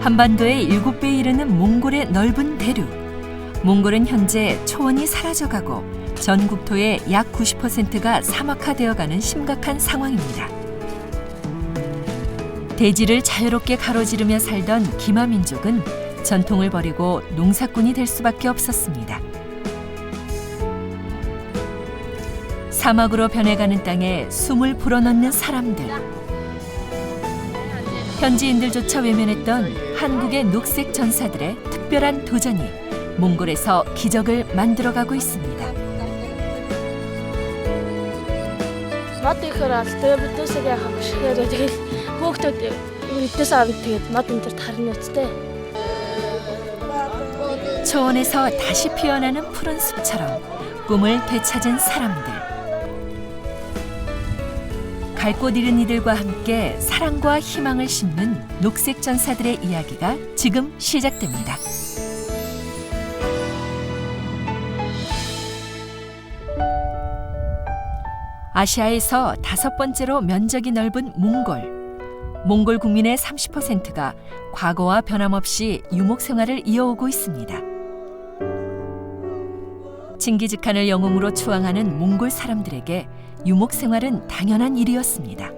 한반도의 7배에 이르는 몽골의 넓은 대륙. 몽골은 현재 초원이 사라져가고 전 국토의 약 90%가 사막화되어가는 심각한 상황입니다. 대지를 자유롭게 가로지르며 살던 기마 민족은 전통을 버리고 농사꾼이 될 수밖에 없었습니다. 사막으로 변해가는 땅에 숨을 불어넣는 사람들. 현지인들조차 외면했던 한국의 녹색 전사들의 특별한 도전이 몽골에서 기적을 만들어가고 있습니다. 초원에서 다시 피어나는 푸른 숲처럼 꿈을 되찾은 사람들. 갈 곳 잃은 이들과 함께 사랑과 희망을 심는 녹색 전사들의 이야기가 지금 시작됩니다. 아시아에서 5번째로 면적이 넓은 몽골. 몽골 국민의 30%가 과거와 변함없이 유목 생활을 이어오고 있습니다. 칭기즈칸을 영웅으로 추앙하는 몽골 사람들에게 유목 생활은 당연한 일이었습니다.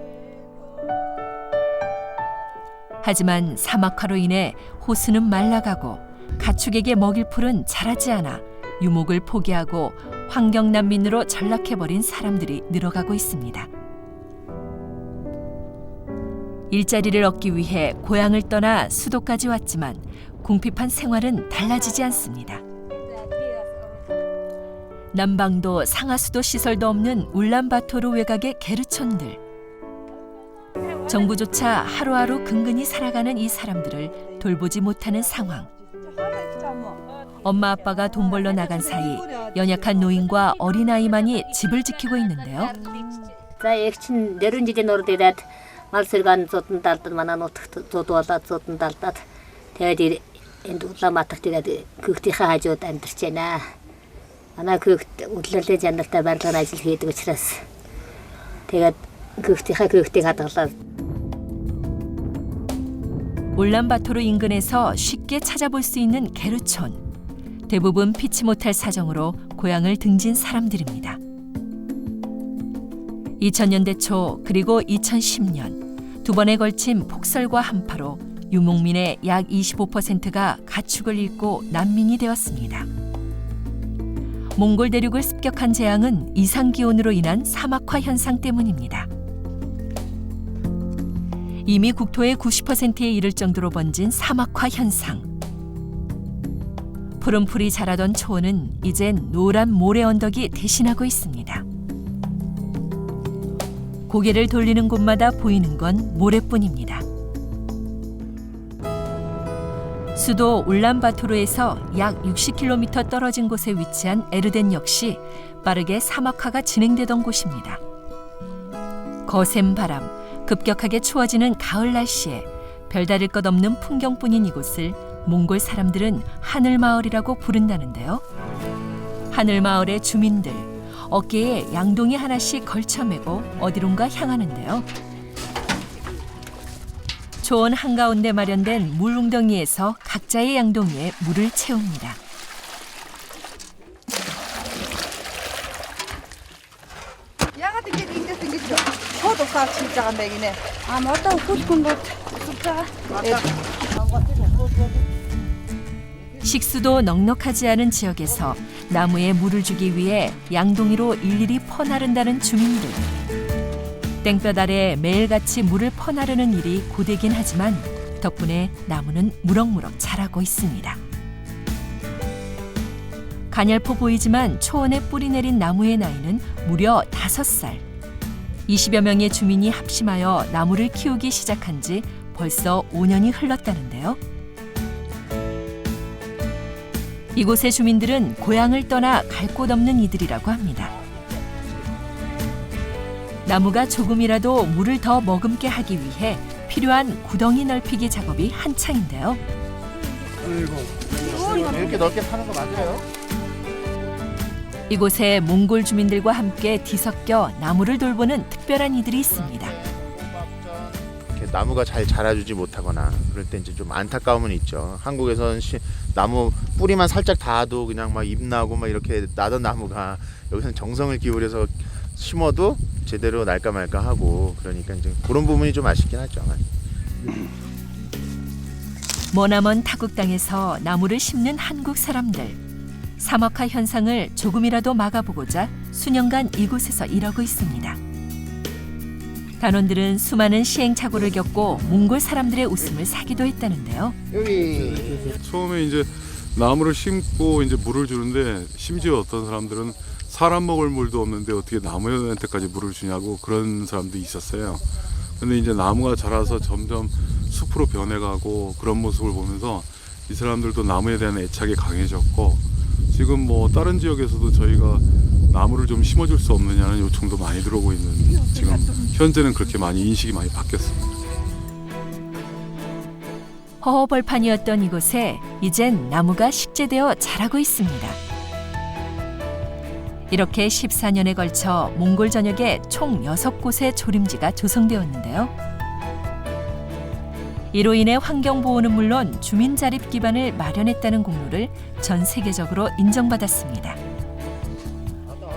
하지만 사막화로 인해 호수는 말라가고 가축에게 먹일 풀은 자라지 않아 유목을 포기하고 환경 난민으로 전락해버린 사람들이 늘어가고 있습니다. 일자리를 얻기 위해 고향을 떠나 수도까지 왔지만 궁핍한 생활은 달라지지 않습니다. 남방도 상하수도 시설도 없는 울란바토르 외곽의 게르촌들. 정부조차 하루하루 근근히 살아가는 이 사람들을 돌보지 못하는 상황. 엄마 아빠가 돈 벌러 나간 사이 연약한 노인과 어린아이만이 집을 지키고 있는데요. 울란바토르 인근에서 쉽게 찾아볼 수 있는 게르촌. 대부분 피치 못할 사정으로 고향을 등진 사람들입니다. 2000년대 초 그리고 2010년 두 번에 걸친 폭설과 한파로 유목민의 약 25%가 가축을 잃고 난민이 되었습니다. 몽골 대륙을 습격한 재앙은 이상기온으로 인한 사막화 현상 때문입니다. 이미 국토의 90%에 이를 정도로 번진 사막화 현상. 푸른 풀이 자라던 초원은 이젠 노란 모래 언덕이 대신하고 있습니다. 고개를 돌리는 곳마다 보이는 건 모래뿐입니다. 수도 울란바토르에서 약 60km 떨어진 곳에 위치한 에르덴 역시 빠르게 사막화가 진행되던 곳입니다. 거센 바람, 급격하게 추워지는 가을 날씨에 별다를 것 없는 풍경뿐인 이곳을 몽골 사람들은 하늘마을이라고 부른다는데요. 하늘마을의 주민들, 어깨에 양동이 하나씩 걸쳐매고 어디론가 향하는데요. 초원 한가운데 마련된 물웅덩이에서 각자의 양동이에 물을 채웁니다. 식수도 넉넉하지 않은 지역에서 나무에 물을 주기 위해 양동이로 일일이 퍼나른다는 주민들. 땡볕 아래 매일같이 물을 퍼나르는 일이 고되긴 하지만 덕분에 나무는 무럭무럭 자라고 있습니다. 가냘포 보이지만 초원에 뿌리 내린 나무의 나이는 무려 5살. 20여 명의 주민이 합심하여 나무를 키우기 시작한 지 벌써 5년이 흘렀다는데요. 이곳의 주민들은 고향을 떠나 갈 곳 없는 이들이라고 합니다. 나무가 조금이라도 물을 더 머금게 하기 위해 필요한 구덩이 넓히기 작업이 한창인데요. 이렇게 넓게 파는 거 맞아요? 이곳에 몽골 주민들과 함께 뒤섞여 나무를 돌보는 특별한 이들이 있습니다. 이렇게 나무가 잘 자라주지 못하거나 그럴 때 이제 좀 안타까움은 있죠. 한국에서는 나무 뿌리만 살짝 닿아도 그냥 막 잎 나고 막 이렇게 나던 나무가 여기서는 정성을 기울여서 심어도 제대로 날까 말까 하고 그러니까 이제 그런 부분이 좀 아쉽긴 하죠. 머나먼 타국 땅에서 나무를 심는 한국 사람들. 사막화 현상을 조금이라도 막아보고자 수년간 이곳에서 일하고 있습니다. 단원들은 수많은 시행착오를 겪고 몽골 사람들의 웃음을 사기도 했다는데요. 여기 처음에 이제 나무를 심고 이제 물을 주는데 심지어 어떤 사람들은 사람 먹을 물도 없는데 어떻게 나무한테까지 물을 주냐고 그런 사람도 있었어요. 근데 이제 나무가 자라서 점점 숲으로 변해가고 그런 모습을 보면서 이 사람들도 나무에 대한 애착이 강해졌고 지금 뭐 다른 지역에서도 저희가 나무를 좀 심어줄 수 없느냐는 요청도 많이 들어오고 있는 지금 현재는 그렇게 많이 인식이 많이 바뀌었습니다. 허허벌판이었던 이곳에 이젠 나무가 식재되어 자라고 있습니다. 이렇게 14년에 걸쳐 몽골 전역에 총 6곳의 조림지가 조성되었는데요. 이로 인해 환경보호는 물론 주민 자립 기반을 마련했다는 공로를 전 세계적으로 인정받았습니다.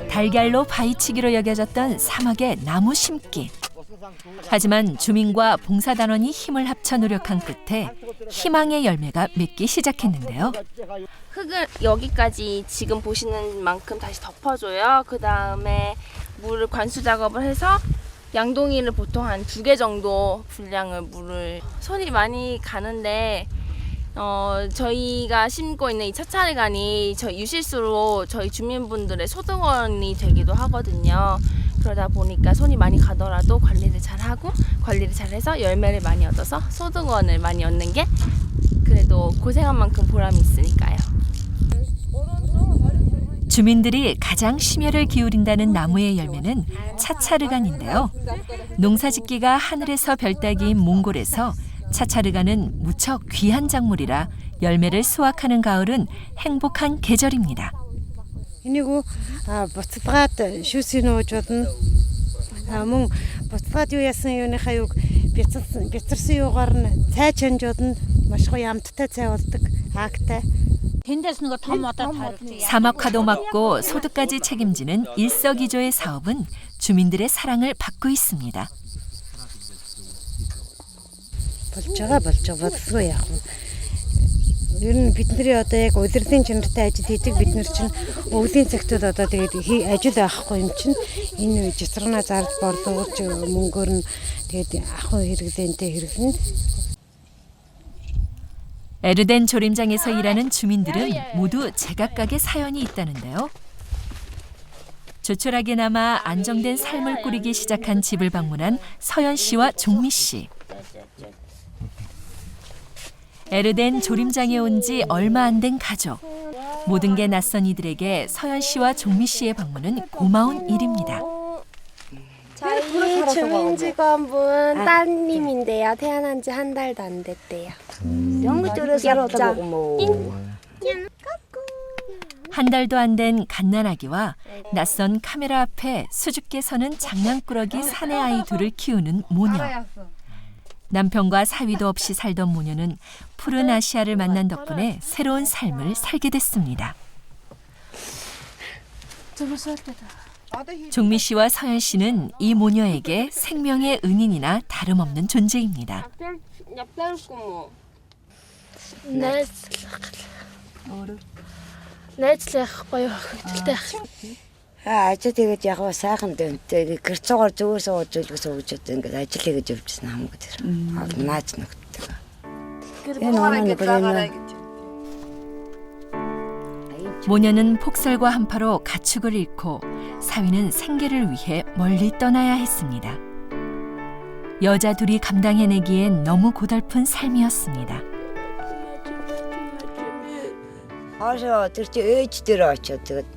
달걀로 바위치기로 여겨졌던 사막의 나무 심기. 하지만 주민과 봉사단원이 힘을 합쳐 노력한 끝에 희망의 열매가 맺기 시작했는데요. 흙을 여기까지 지금 보시는 만큼 다시 덮어줘요. 그 다음에 물을 관수 작업을 해서 양동이를 보통 한 2개 정도 분량을 물을 손이 많이 가는데 저희가 심고 있는 이 차차리간이 저희 유실수로 저희 주민분들의 소득원이 되기도 하거든요. 그러다 보니까 손이 많이 가더라도 관리를 잘하고 관리를 잘해서 열매를 많이 얻어서 소득원을 많이 얻는 게 그래도 고생한 만큼 보람이 있으니까요. 주민들이 가장 심혈을 기울인다는 나무의 열매는 차차르간인데요. 농사짓기가 하늘에서 별따기인 몽골에서 차차르간은 무척 귀한 작물이라 열매를 수확하는 가을은 행복한 계절입니다. Энийг буцалгаад шүүсийн уужууд нь мөн буцалгаад юу яасан юуныхаа юг бяцарсан юугаар нь цай чанжууд нь маш гоё амттай цай болдог аагтай. 사막화도 막고 소득까지 책임지는 일석이조의 사업은 주민들의 사랑을 받고 있습니다. болж байгаа болцоо яах вэ? Ер нь бидний одоо яг удирдлагын чанартай ажил хийдэг бид нар чинь өвлийн цагтууд одоо тэгээд ажил авахгүй юм чинь энэ жисрана зарж борлуулж мөнгөөр нь тэгээд ахын хэрэглэнтэй хэрэглэнэ. 에르덴 조림장에서 일하는 주민들은 모두 제각각의 사연이 있다는데요. 조촐하게나마 안정된 삶을 꾸리기 시작한 집을 방문한 서연 씨와 종미 씨. 에르덴 조림장에 온 지 얼마 안 된 가족. 모든 게 낯선 이들에게 서연 씨와 종미 씨의 방문은 고마운 일입니다. 저희 주민 직원분 따님인데요. 태어난 지 한 달도 안 됐대요. 한 달도 안 된 갓난아기와 낯선 카메라 앞에 수줍게 서는 장난꾸러기 사내 아이 둘을 키우는 모녀. 남편과 사위도 없이 살던 모녀는 푸른 아시아를 만난 덕분에 새로운 삶을 살게 됐습니다. 종미 씨와 서연 씨는 이 모녀에게 생명의 은인이나 다름없는 존재입니다. Ажил тэгээд яг ба сайхан дөнтэй гэрцээр зүгээр сууж үлгээс уужод ингээд ажил хийж явчихсан хамаг тэр. Наач нэгтэй. 모녀는 폭설과 한파로 가축을 잃고 사위는 생계를 위해 멀리 떠나야 했습니다. 여자 둘이 감당해내기엔 너무 고달픈 삶이었습니다. Хоошоо тэр чи ээж дээр очиод тэгээд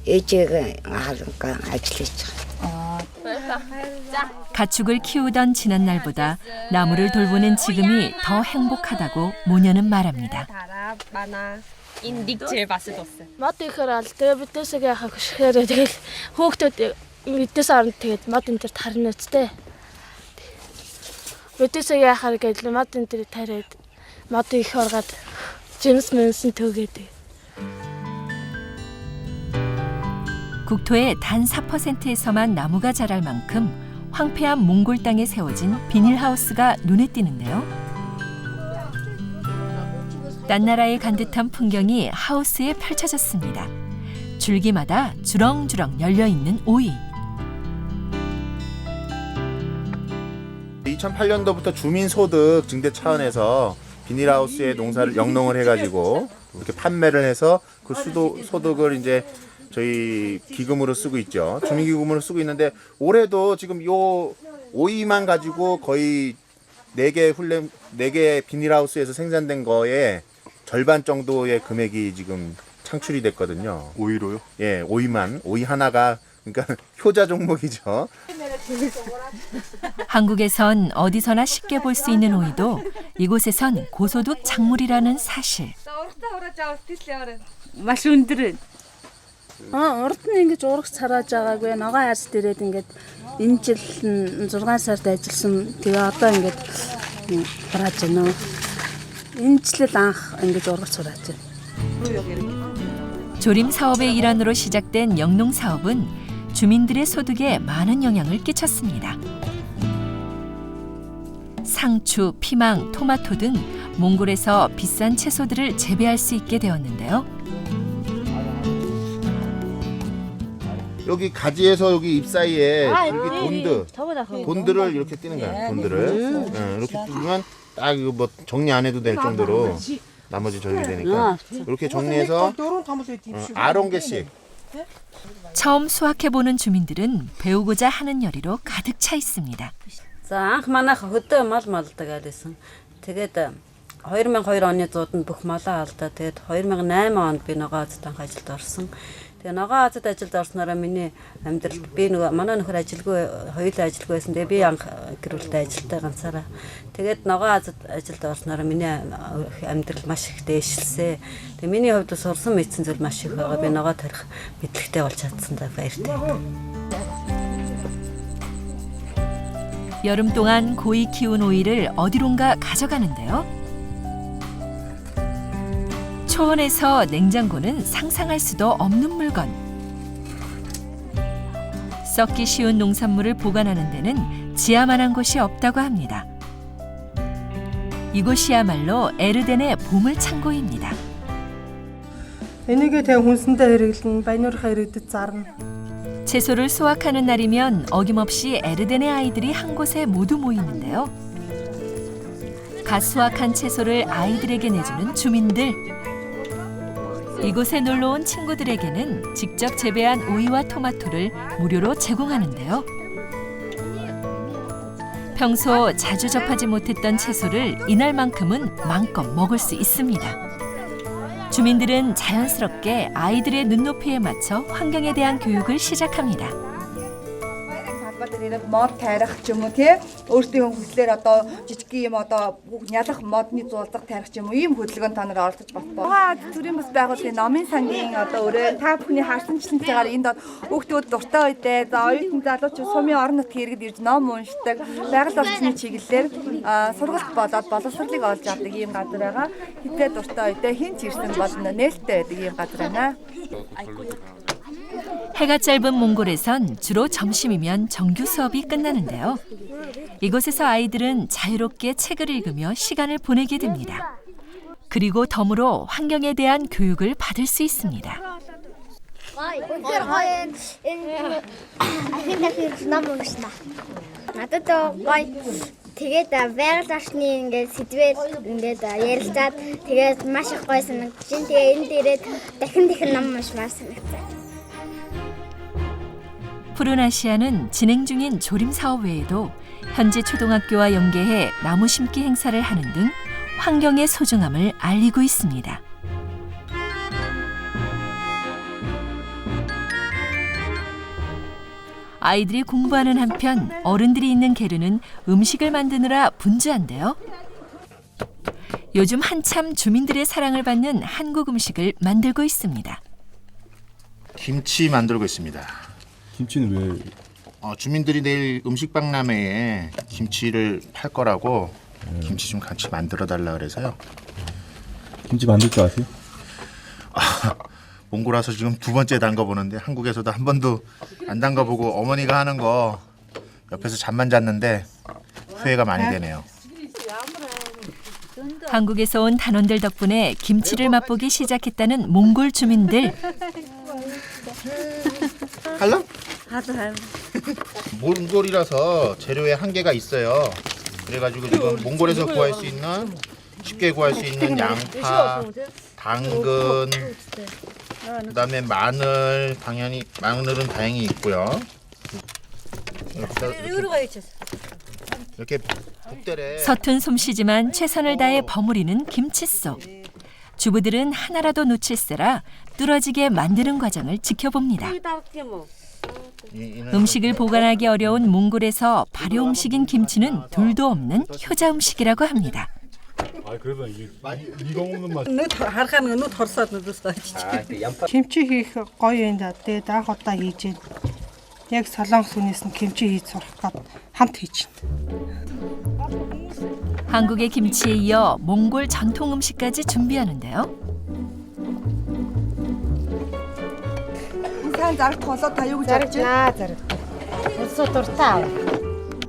ээжийг хаалга ажиллаж байгаа. 가축을 키우던 지난 날보다 나무를 돌보는 지금이 더 행복하다고 모녀는 말합니다. Мод ихээр ал тэгээ бидээсээ яхаа гүшгээр тэгэл хөөхтөд бидээс орон тэгээд мод энэ төр тарна үстэй. өдөөсөө яхаар гэж мод энэ төр тариад мод их оргаад Джеймс Мэн슨 төгөөд. 국토의 단 4%에서만 나무가 자랄 만큼 황폐한 몽골 땅에 세워진 비닐하우스가 눈에 띄는데요. 딴 나라에 간 듯한 풍경이 하우스에 펼쳐졌습니다. 줄기마다 주렁주렁 열려있는 오이. 2008년도부터 주민소득 증대 차원에서 비닐하우스에 농사를 영농을 해가지고 이렇게 판매를 해서 그 소득을 이제 저희 기금으로 쓰고 있죠. 주민기금으로 쓰고 있는데 올해도 지금 요 오이만 가지고 거의 4개 비닐하우스에서 생산된 거에 절반 정도의 금액이 지금 창출이 됐거든요. 오이로요? 예, 오이 하나가 그러니까 효자 종목이죠. 한국에선 어디서나 쉽게 볼 수 있는 오이도 이곳에선 고소득 작물이라는 사실. Маш өндөр. Урд нь ингэж урагш царааж байгаагүй ногоо яас дээрээд ингээд энэ жил 6 сард ажилласан. Тэгээ одоо ингээд хурааж байна. Энэ жилд анх ингэж урагш хурааж байна. 조림 사업의 일환으로 시작된 영농 사업은 주민들의 소득에 많은 영향을 끼쳤습니다. 상추, 피망, 토마토 등 몽골에서 비싼 채소들을 재배할 수 있게 되었는데요. 여기 가지에서 여기 잎 사이에 여기 돈들을 이렇게 띄는 거야. 돈들을 이렇게 띄면 딱 이거 뭐 정리 안 해도 될 정도로 나머지 저기 되니까 이렇게 정리해서 9개씩. 처음 수확해보는 주민들은 배우고자 하는 열의로 가득 차 있습니다. За анх манайх хөдөө мал малдаг байсан. Тэгээд 2002 оны 100-д бүх малаа алдаа. Тэгээд 2008 онд би ногоозд анх ажилд орсон. Тэгээд ногоозд ажилд орсноор миний амьдралд би нөгөө манай нөхөр ажилгүй, хоёулаа ажилгүй байсан. Тэгээд би анх гэр бүлтэй ажилтаа ганцаараа. Тэгээд ногоозд ажилд орсноор миний амьдрал маш их дээшилсэ. Тэгээд миний хувьд сурсан мэдсэн зүйл маш их байгаа. Би ногоо тарих мэдлэгтэй болж чадсандаа баяртай. 여름 동안 고이 키운 오이를 어디론가 가져가는데요. 초원에서 냉장고는 상상할 수도 없는 물건. 썩기 쉬운 농산물을 보관하는 데는 지하만한 곳이 없다고 합니다. 이곳이야말로 에르덴의 보물창고입니다. Энийгээ тэг хүнсэндээ хэрэглэн баянуурхаа иргэдэд зарна. 채소를 수확하는 날이면 어김없이 에르덴의 아이들이 한 곳에 모두 모이는데요. 갓 수확한 채소를 아이들에게 내주는 주민들. 이곳에 놀러온 친구들에게는 직접 재배한 오이와 토마토를 무료로 제공하는데요. 평소 자주 접하지 못했던 채소를 이날만큼은 마음껏 먹을 수 있습니다. 주민들은 자연스럽게 아이들의 눈높이에 맞춰 환경에 대한 교육을 시작합니다. мод тарих ч юм уу тий өөрсдийн хөдлөлөөр одоо жижиг юм одоо нялах модны зулдаг тарих ч юм уу ийм хөдөлгөөнд та нар оролцож байна. Төрийн бас байгууллагын номын сангийн одоо өрөө та бүхний харсанчлалтайгаар энд хүүхдүүд дуртай үедээ за оюутан залуучууд сумын орон нутгийн иргэд ирж ном уншдаг байгаль орчны чиглэлээр сургалт болоод боловсролыг олж авдаг ийм газар байгаа. Хитээ дуртай үедээ хин ч ирсэн бол нээлттэй байдаг ийм газар байна. 해가 짧은 몽골에선 주로 점심이면 정규 수업이 끝나는데요. 이곳에서 아이들은 자유롭게 책을 읽으며 시간을 보내게 됩니다. 그리고 덤으로 환경에 대한 교육을 받을 수 있습니다. Тэгээд байгаль орчны ингээд сэдвээр ингээд ярилцаад тэгээд маш их гоё санагдчихээн. Тэгээд энэ дээрээ дахин ном уншмаар санагцсан. 푸른 아시아는 진행 중인 조림 사업 외에도 현지 초등학교와 연계해 나무 심기 행사를 하는 등 환경의 소중함을 알리고 있습니다. 아이들이 공부하는 한편 어른들이 있는 게르는 음식을 만드느라 분주한데요. 요즘 한참 주민들의 사랑을 받는 한국 음식을 만들고 있습니다. 김치 만들고 있습니다. 김치는 왜? 주민들이 내일 음식 박람회에 김치를 팔 거라고 김치 좀 같이 만들어 달라 그래서요. 김치 만들 줄 아세요? 몽골 와서 지금 2번째 담가보는데 한국에서도 한 번도 안 담가보고 어머니가 하는 거 옆에서 잠만 잤는데 후회가 많이 되네요. 한국에서 온 단원들 덕분에 김치를 맛보기 시작했다는 몽골 주민들. 할람? 몽골이라서 재료에 한계가 있어요. 그래가지고 지금 몽골에서 구할 수 있는 쉽게 구할 수 있는 양파, 당근, 그다음에 마늘, 당연히 마늘은 다행히 있고요. 이렇게 국대래. 서툰 솜씨지만 최선을 다해 버무리는 김치 속. 주부들은 하나라도 놓칠세라 뚫어지게 만드는 과정을 지켜봅니다. 음식을 보관하기 어려운 몽골에서 발효 음식인 김치는 둘도 없는 효자 음식이라고 합니다. 그래도 이게 이거 먹는 맛. Kimchi хийх гоё юм да. Тэгээд анх удаа хийж байна. Яг солонгос хүнээс нь kimchi хийж сурах гээд хамт хийж байна. 한국의 김치에 이어 몽골 전통 음식까지 준비하는데요.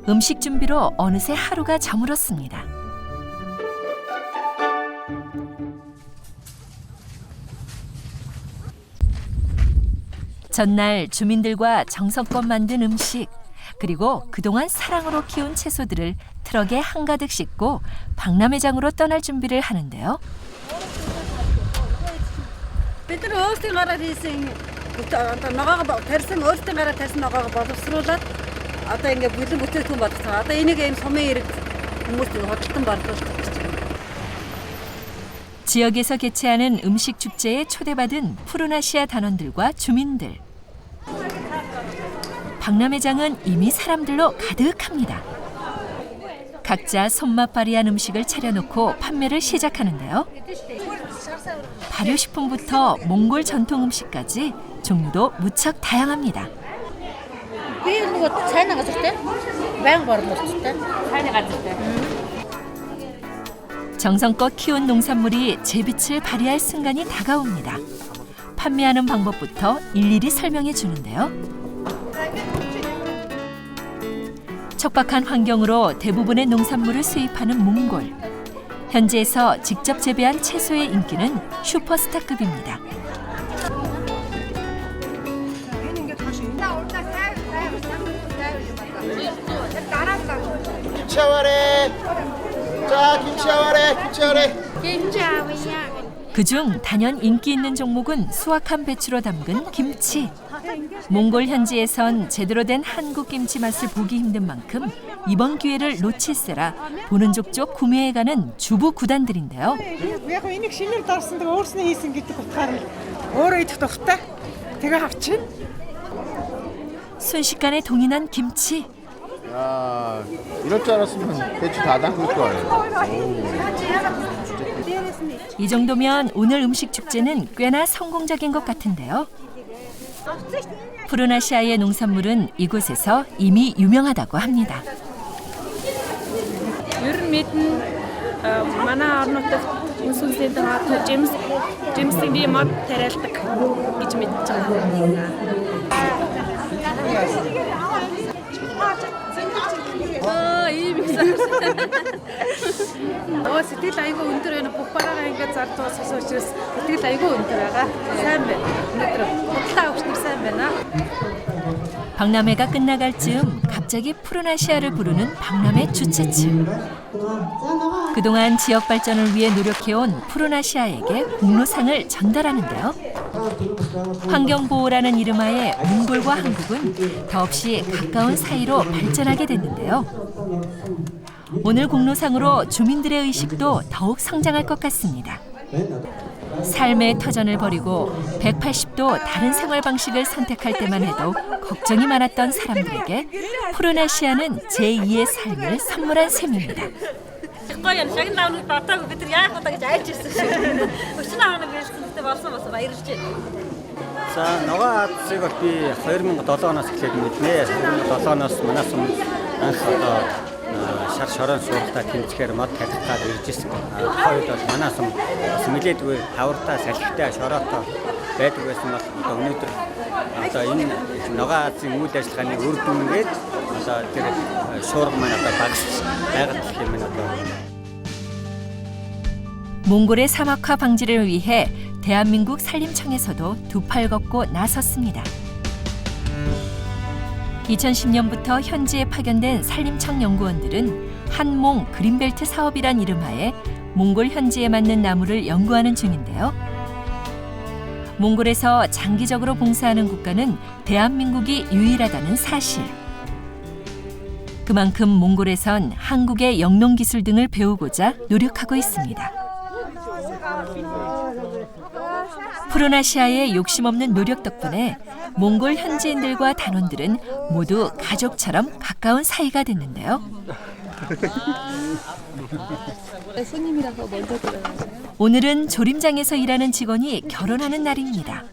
음식 준비로 어느새 하루가 저물었습니다. 전날 주민들과 정성껏 만든 음식, 그리고 그동안 사랑으로 키운 채소들을 트럭에 한가득 싣고 박람회장으로 떠날 준비를 하는데요. 지역에서 개최하는 음식 축제에 초대받은 푸르나시아 단원들과 주민들. 박람회장은 이미 사람들로 가득합니다. 각자 손맛 발휘한 음식을 차려놓고 판매를 시작하는데요. 발효식품부터 몽골 전통 음식까지 종류도 무척 다양합니다. 정성껏 키운 농산물이 재빛을 발휘할 순간이 다가옵니다. 판매하는 방법부터 일일이 설명해 주는데요. 척박한 환경으로 대부분의 농산물을 수입하는 몽골. 현지에서 직접 재배한 채소의 인기는 슈퍼스타급입니다. 김치와래. 자, 김치와래. 그중 단연 인기 있는 종목은 수확한 배추로 담근 김치. 몽골 현지에선 제대로 된 한국 김치 맛을 보기 힘든 만큼 이번 기회를 놓칠세라 보는 족족 구매해가는 주부 구단들인데요. 순식간에 동인한 김치. 야, 이럴 줄 알았으면 배추 다 담글 걸. 이 정도면 오늘 음식 축제는 꽤나 성공적인 것 같은데요. 푸르나시아의 농산물은 이곳에서 이미 유명하다고 합니다. сэтгэл айгүй өндөр байна. Бүх бараагаа ингээд зардуулсан учраас сэтгэл айгүй өндөр байгаа. Сайн байна. өнөөдөр худалдаа авахчнаар сайн байна. 박람회가 끝나갈 즈음 갑자기 푸르나시아를 부르는 박람회 주최측. 그동안 지역 발전을 위해 노력해온 푸르나시아에게 공로상을 전달하는데요. 환경보호라는 이름하에 몽골과 한국은 더없이 가까운 사이로 발전하게 됐는데요. 오늘 공로상으로 주민들의 의식도 더욱 성장할 것 같습니다. 삶의 터전을 버리고 180도 다른 생활 방식을 선택할 때만 해도 걱정이 많았던 사람들에게 푸르나시아는 제2의 삶을 선물한 셈입니다. За ногоо Азийг бол би 2007 оноос эхлээд мэднэ. 2007 оноос манайс анх одоо шар шорон сууртаа тэмцэхээр мод талхаад ирж ирсэн. Тухайд бол манайс бас нэлээдгүй хавртаа салхитай шороотой байдаг байсан бол одоо өнөөдөр одоо энэ ногоо Азийн үйл ажиллагааны үр дүнгээд одоо тэр шуурга маань одоо багасч байгаад гэх юм одоо. 몽골의 사막화 방지를 위해 대한민국 산림청에서도 두 팔 걷고 나섰습니다. 2010년부터 현지에 파견된 산림청 연구원들은 한몽 그린벨트 사업이란 이름하에 몽골 현지에 맞는 나무를 연구하는 중인데요. 몽골에서 장기적으로 봉사하는 국가는 대한민국이 유일하다는 사실. 그만큼 몽골에선 한국의 영농기술 등을 배우고자 노력하고 있습니다. 푸르나시아의 욕심없는 노력 덕분에 몽골 현지인들과 단원들은 모두 가족처럼 가까운 사이가 됐는데요. 손님이라서 먼저 들어가세요. 오늘은 조림장에서 일하는 직원이 결혼하는 날입니다.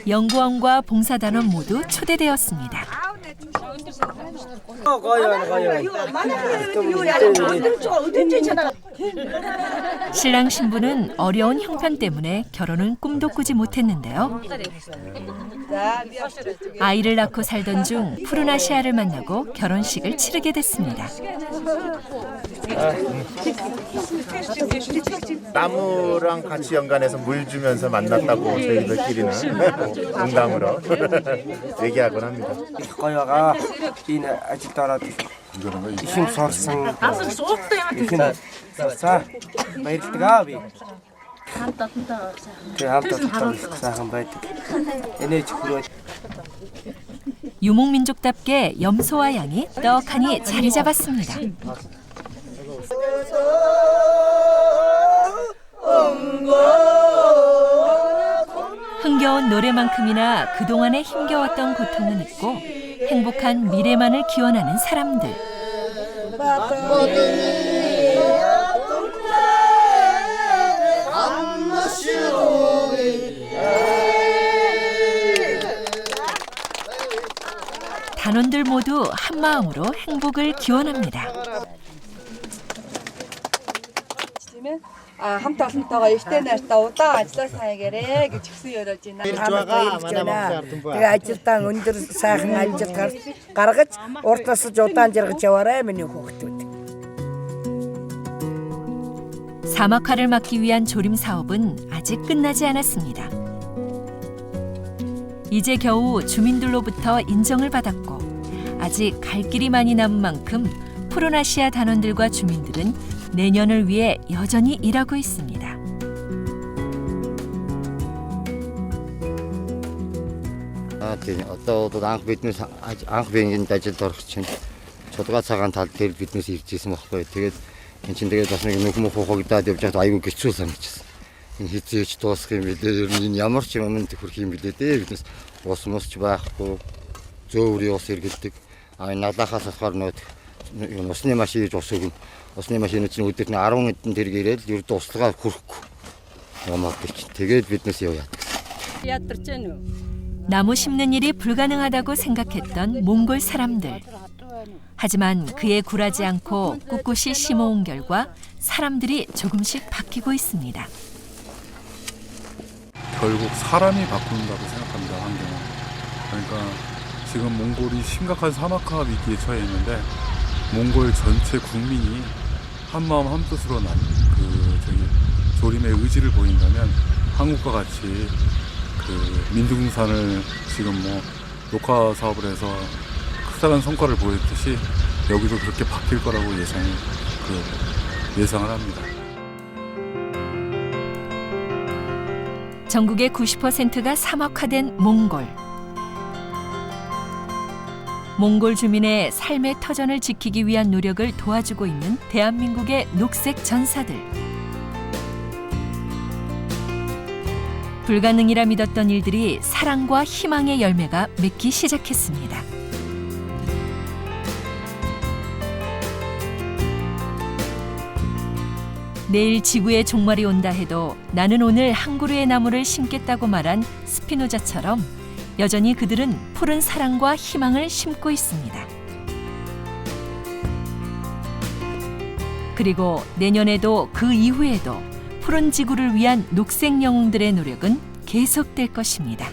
연구원과 봉사단원 모두 초대되었습니다. 신랑 신부는 어려운 형편 때문에 결혼은 꿈도 꾸지 못했는데요. 아이를 낳고 살던 중 푸르나시아를 만나고 결혼식을 치르게 됐습니다. 나무랑 같이 연관해서 물 주면서 만났다고 저희들끼리는 농담으로 얘기하곤 합니다. 고요가 이네 아직도 알아. 힘 sorсон. За баярлалаа би. хамтдаа сайхан байдаг. энэж хүрээ. 유목민족답게 염소와 양이 떡하니 자리 잡았습니다. 흥겨운 노래만큼이나 그동안에 힘겨웠던 고통은 잊고 행복한 미래만을 기원하는 사람들. 단원들 모두 한마음으로 행복을 기원합니다. хамт олонтойгоо эртний найртаа удаан ажиллаа сайн гэрээ гэж өгсөн ёроож байна. Тэгээ ажилдаа өндөр сайхан ажил гаргаж уртаас удаан жаргаж яваарай миний хүүхдүүд. 사막화를 막기 위한 조림 사업은 아직 끝나지 않았습니다. 이제 겨우 주민들로부터 인정을 받았고 아직 갈 길이 많이 남은 만큼 푸르나시아 단원들과 주민들은 내년을 위해 여전히 일하고 있습니다. Одоо анх биднээс анх биеийн ажилд орох чинь чулгаа цагаан тал дээр биднээс ирж ирсэн байхгүй. Тэгээд эн чинь тэгээд бас нэг нөхмөх хогдоод явж байгаад аюу хэцүү санагдчихсан. Энэ хизээч дуусах юм билээ. Энэ ямар ч юмд хүрх юм билээ дээ. Биднээс ус мусч байхгүй. Зөөврийн ус иргэлдэг. Налахаас болохоор нөө усны машин иж ус өгнө. Усны машин чинь өдөрт 10 эдэн тэрэг ирээл ердөө услага хүрхгүй. Ямаа гэж. Тэгээд биднээс яа яадаг. 나무 심는 일이 불가능하다고 생각했던 몽골 사람들. 하지만 그에 굴하지 않고 꿋꿋이 심어온 결과 사람들이 조금씩 바뀌고 있습니다. 결국 사람이 바꾼다고 생각합니다. 환경은. 그러니까 지금 몽골이 심각한 사막화 위기에 처해 있는데 몽골 전체 국민이 한마음 한뜻으로 조림의 의지를 보인다면 한국과 같이 민둥산을 지금 녹화 사업을 해서 크다란 성과를 보였듯이 여기도 그렇게 바뀔 거라고 예상을 합니다. 전국의 90%가 사막화된 몽골. 몽골 주민의 삶의 터전을 지키기 위한 노력을 도와주고 있는 대한민국의 녹색 전사들. 불가능이라 믿었던 일들이 사랑과 희망의 열매가 맺기 시작했습니다. 내일 지구의 종말이 온다 해도 나는 오늘 한 그루의 나무를 심겠다고 말한 스피노자처럼 여전히 그들은 푸른 사랑과 희망을 심고 있습니다. 그리고 내년에도 그 이후에도 푸른 지구를 위한 녹색 영웅들의 노력은 계속될 것입니다.